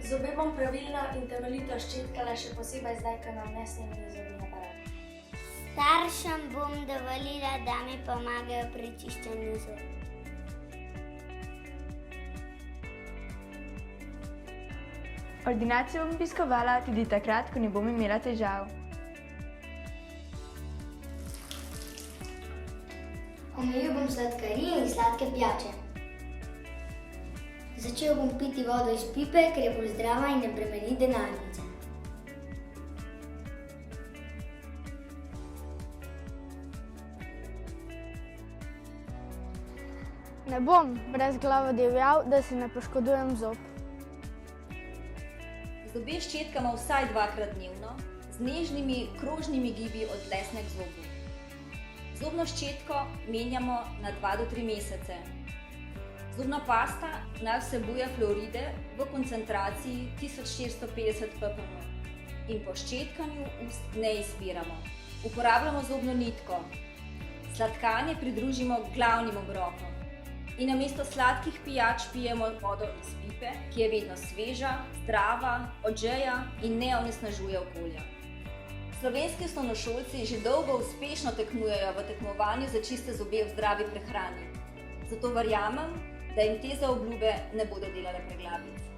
Zobe bom pravilno in temeljito ščetkala, še posebej zdaj, ko nam ne snemajo zobni aparat. Staršem bom dovolila, da mi pomagajo pri čiščenju zob. Ordinacijo bom obiskovala tudi takrat, ko ne bom imela težav. Omejil bom sladkarije in sladke pijače. Začel bom piti vodo iz pipe, ker je bolj zdrava in ne bremeni denarnice. Ne bom brezglavo divjal, da si ne poškodujem zob. Zobe ščetkamo vsaj 2-krat dnevno, z nežnimi, krožnimi gibi od dlesne k zobu. Zobno ščetko menjamo na 2 do 3 mesece. Zobna pasta naj vsebuje fluoride v koncentraciji 1450 ppm in po ščetkanju ust ne izpiramo. Uporabljamo zobno nitko. Sladkanje pridružimo glavnim obrokom in namesto sladkih pijač pijemo vodo iz pipe, ki je vedno sveža, zdrava, odžeja in ne onesnažuje okolja. Slovenski osnovnošolci že dolgo uspešno tekmujejo v tekmovanju za čiste zobe v zdravi prehrani. Zato verjamem, da jim te zaobljube ne bodo delale preglavic.